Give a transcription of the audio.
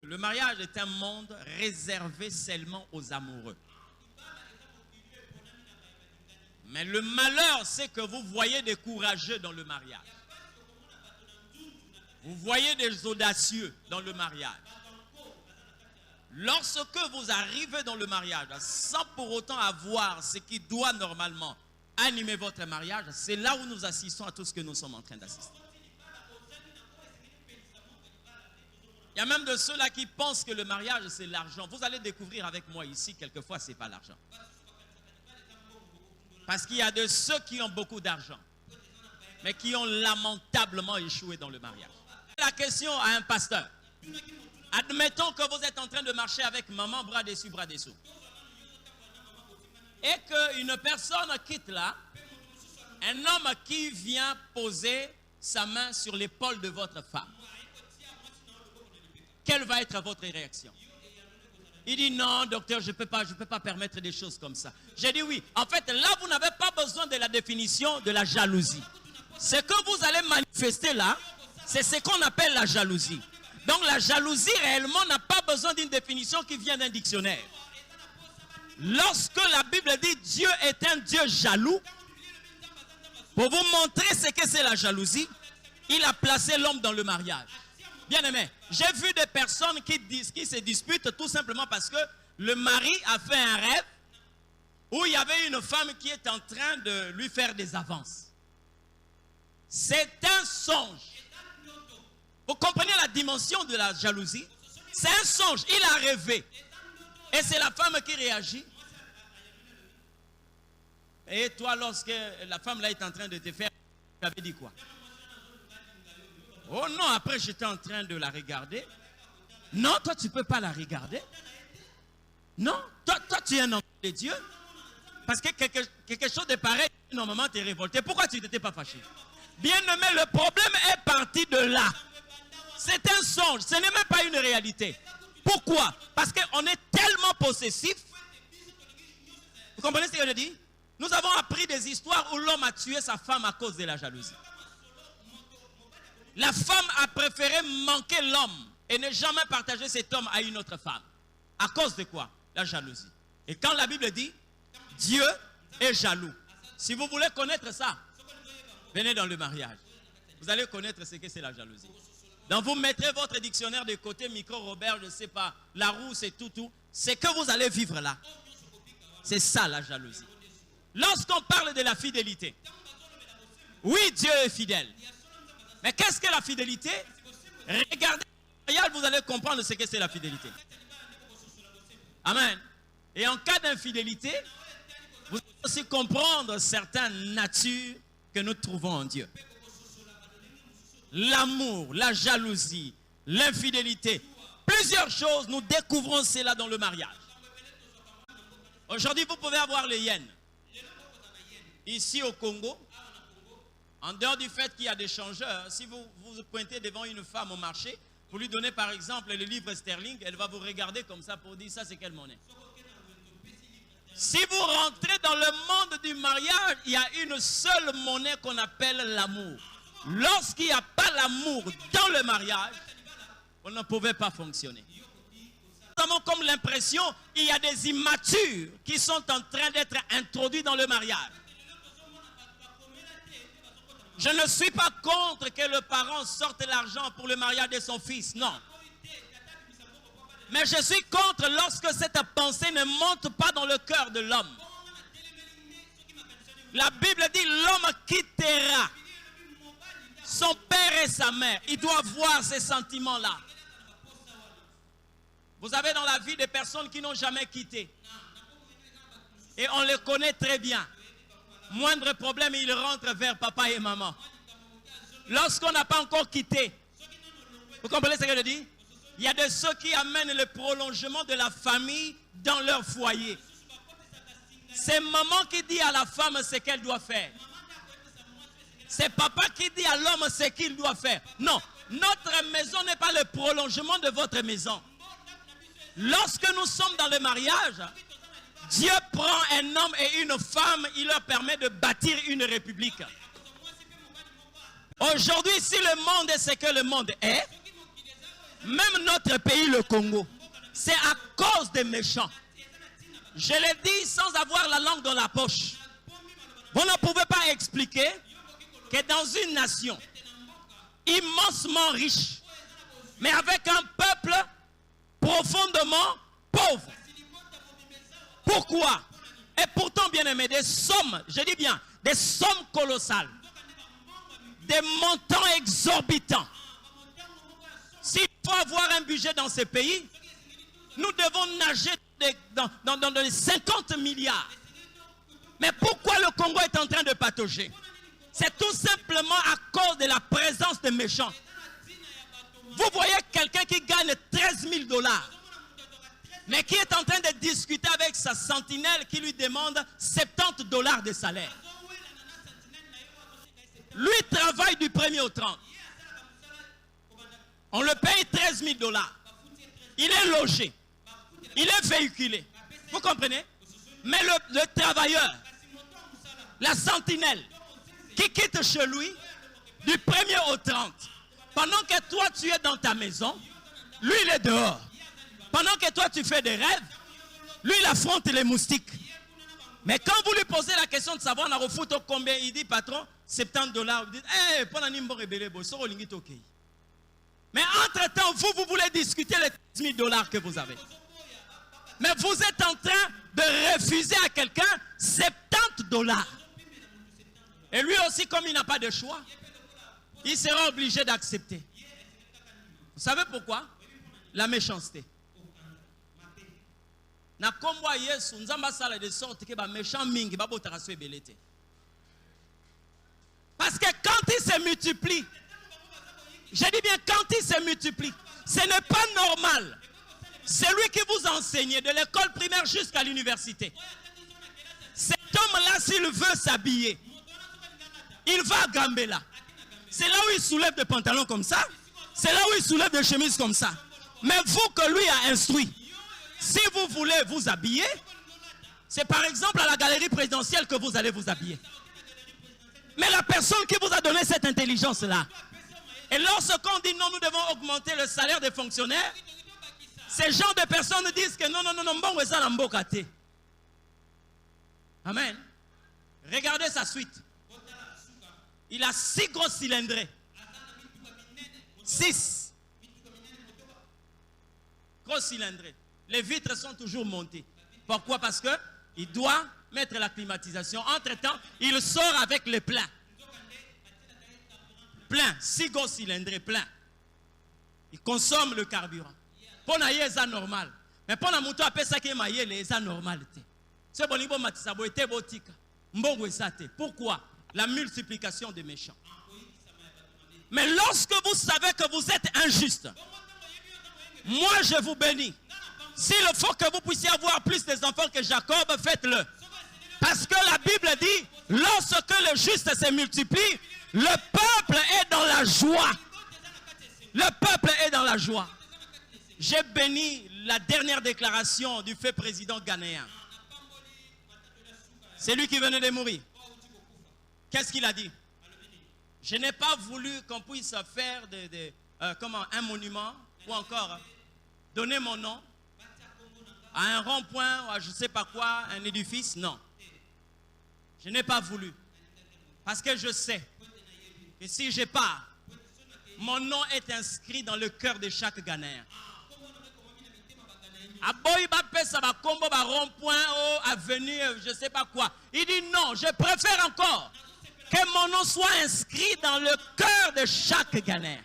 Le mariage est un monde réservé seulement aux amoureux. Mais le malheur, c'est que vous voyez des courageux dans le mariage. Vous voyez des audacieux dans le mariage. Lorsque vous arrivez dans le mariage, sans pour autant avoir ce qui doit normalement animer votre mariage, c'est là où nous assistons à tout ce que nous sommes en train d'assister. Il y a même de ceux-là qui pensent que le mariage, c'est l'argent. Vous allez découvrir avec moi ici, quelquefois, ce n'est pas l'argent. Parce qu'il y a de ceux qui ont beaucoup d'argent, mais qui ont lamentablement échoué dans le mariage. La question à un pasteur. Admettons que vous êtes en train de marcher avec maman, bras dessus, bras dessous. Et qu'une personne quitte là, un homme qui vient poser sa main sur l'épaule de votre femme. Quelle va être votre réaction? Il dit non, docteur, je ne peux pas permettre des choses comme ça. J'ai dit oui. En fait, là, vous n'avez pas besoin de la définition de la jalousie. Ce que vous allez manifester là, c'est ce qu'on appelle la jalousie. Donc la jalousie réellement n'a pas besoin d'une définition qui vient d'un dictionnaire. Lorsque la Bible dit Dieu est un Dieu jaloux, pour vous montrer ce que c'est la jalousie, il a placé l'homme dans le mariage. Bien aimé, j'ai vu des personnes qui se disputent tout simplement parce que le mari a fait un rêve où il y avait une femme qui est en train de lui faire des avances. C'est un songe. Vous comprenez la dimension de la jalousie? C'est un songe, il a rêvé. Et c'est la femme qui réagit. Et toi, lorsque la femme là est en train de te faire, tu avais dit quoi? Oh non, après j'étais en train de la regarder. Non, toi tu ne peux pas la regarder. Non, toi tu es un enfant de Dieu. Parce que quelque chose de pareil, normalement tu es révolté. Pourquoi tu n'étais pas fâché? Bien aimé, le problème est parti de là. C'est un songe, ce n'est même pas une réalité. Pourquoi? Parce qu'on est tellement possessif. Vous comprenez ce que je dis? Nous avons appris des histoires où l'homme a tué sa femme à cause de la jalousie. La femme a préféré manquer l'homme et ne jamais partager cet homme à une autre femme. À cause de quoi? La jalousie. Et quand la Bible dit, Dieu est jaloux. Si vous voulez connaître ça, venez dans le mariage. Vous allez connaître ce que c'est la jalousie. Donc vous mettrez votre dictionnaire de côté, micro Robert, je ne sais pas, la roue, c'est tout. C'est que vous allez vivre là. C'est ça la jalousie. Lorsqu'on parle de la fidélité, oui, Dieu est fidèle. Mais qu'est-ce que la fidélité? Regardez le mariage, vous allez comprendre ce que c'est la fidélité. Amen. Et en cas d'infidélité, vous allez aussi comprendre certaines natures que nous trouvons en Dieu. L'amour, la jalousie, l'infidélité, plusieurs choses, nous découvrons cela dans le mariage. Aujourd'hui, vous pouvez avoir les hyènes. Ici au Congo, en dehors du fait qu'il y a des changeurs, si vous vous pointez devant une femme au marché, vous lui donnez par exemple le livre sterling, elle va vous regarder comme ça pour dire ça c'est quelle monnaie. Si vous rentrez dans le monde du mariage, il y a une seule monnaie qu'on appelle l'amour. Lorsqu'il n'y a pas l'amour dans le mariage, on ne pouvait pas fonctionner. Nous avons comme l'impression qu'il y a des immatures qui sont en train d'être introduits dans le mariage. Je ne suis pas contre que le parent sorte l'argent pour le mariage de son fils, non. Mais je suis contre lorsque cette pensée ne monte pas dans le cœur de l'homme. La Bible dit l'homme quittera son père et sa mère. Il doit voir ces sentiments-là. Vous avez dans la vie des personnes qui n'ont jamais quitté. Et on les connaît très bien. Moindre problème, ils rentrent vers papa et maman. Lorsqu'on n'a pas encore quitté, vous comprenez ce que je dis? Il y a de ceux qui amènent le prolongement de la famille dans leur foyer. C'est maman qui dit à la femme ce qu'elle doit faire. C'est papa qui dit à l'homme ce qu'il doit faire. Non, notre maison n'est pas le prolongement de votre maison. Lorsque nous sommes dans le mariage, Dieu prend un homme et une femme, il leur permet de bâtir une république. Aujourd'hui, si le monde est ce que le monde est, Même notre pays, le Congo, c'est à cause des méchants. Je l'ai dit sans avoir la langue dans la poche. Vous ne pouvez pas expliquer que dans une nation immensement riche, mais avec un peuple profondément pauvre. Pourquoi? Et pourtant, bien aimé, des sommes, je dis bien, des sommes colossales, des montants exorbitants. S'il faut avoir un budget dans ces pays, nous devons nager dans les 50 milliards. Mais pourquoi le Congo est en train de patauger? C'est tout simplement à cause de la présence des méchants. Vous voyez quelqu'un qui gagne 13 000 $, mais qui est en train de discuter avec sa sentinelle qui lui demande 70 $ de salaire. Lui travaille du 1er au 30. On le paye 13 000 $. Il est logé. Il est véhiculé. Vous comprenez? Mais le travailleur, la sentinelle, qui quitte chez lui du 1er au 30, pendant que toi tu es dans ta maison, lui il est dehors. Pendant que toi tu fais des rêves, lui il affronte les moustiques. Mais quand vous lui posez la question de savoir on a refoutu combien, il dit patron, 70 $. Vous dites, hey, pendant nimbo rebelle, mais entre-temps, vous voulez discuter les 10 000 $ que vous avez. Mais vous êtes en train de refuser à quelqu'un 70 $. Et lui aussi, comme il n'a pas de choix, il sera obligé d'accepter. Vous savez pourquoi? La méchanceté. Na kombo Yesu nzamba sala de sorte que ba méchant mingi ba botaka so ebelete. Parce que quand il se multiplie, je dis bien quand il se multiplie, ce n'est pas normal. Celui qui vous enseigne de l'école primaire jusqu'à l'université, cet homme-là, s'il veut s'habiller, il va à Gambela. C'est là où il soulève des pantalons comme ça. C'est là où il soulève des chemises comme ça. Mais vous que lui a instruit, si vous voulez vous habiller, c'est par exemple à la galerie présidentielle que vous allez vous habiller. Mais la personne qui vous a donné cette intelligence-là, et lorsqu'on dit non, nous devons augmenter le salaire des fonctionnaires, ces gens de personnes disent que non, bon, ça n'a pas été. Amen. Regardez sa suite. Il a 6 gros cylindrés. 6 gros cylindrés. Les vitres sont toujours montées. Pourquoi? Parce qu'il doit mettre la climatisation. Entre-temps, il sort avec les pleins. Plein. 6 gros cylindrés, plein. Il consomme le carburant. Pour na yé, c'est normal. Mais pour na mouton, après ça qui est maillé, c'est normal. C'est bon, il faut mettre ça. Pourquoi? La multiplication des méchants. Mais lorsque vous savez que vous êtes injuste, moi je vous bénis. S'il faut que vous puissiez avoir plus des enfants que Jacob, faites-le. Parce que la Bible dit, lorsque le juste se multiplie, le peuple est dans la joie. Le peuple est dans la joie. J'ai béni la dernière déclaration du fait président ghanéen. C'est lui qui venait de mourir. Qu'est-ce qu'il a dit? Je n'ai pas voulu qu'on puisse faire un monument ou encore donner mon nom à un rond-point ou à je ne sais pas quoi, un édifice. Non. Je n'ai pas voulu. Parce que je sais que si je pars, mon nom est inscrit dans le cœur de chaque Ghanéen. Rond-point, avenue, je ne sais pas quoi. Il dit non, je préfère encore que mon nom soit inscrit dans le cœur de chaque Ghanéen.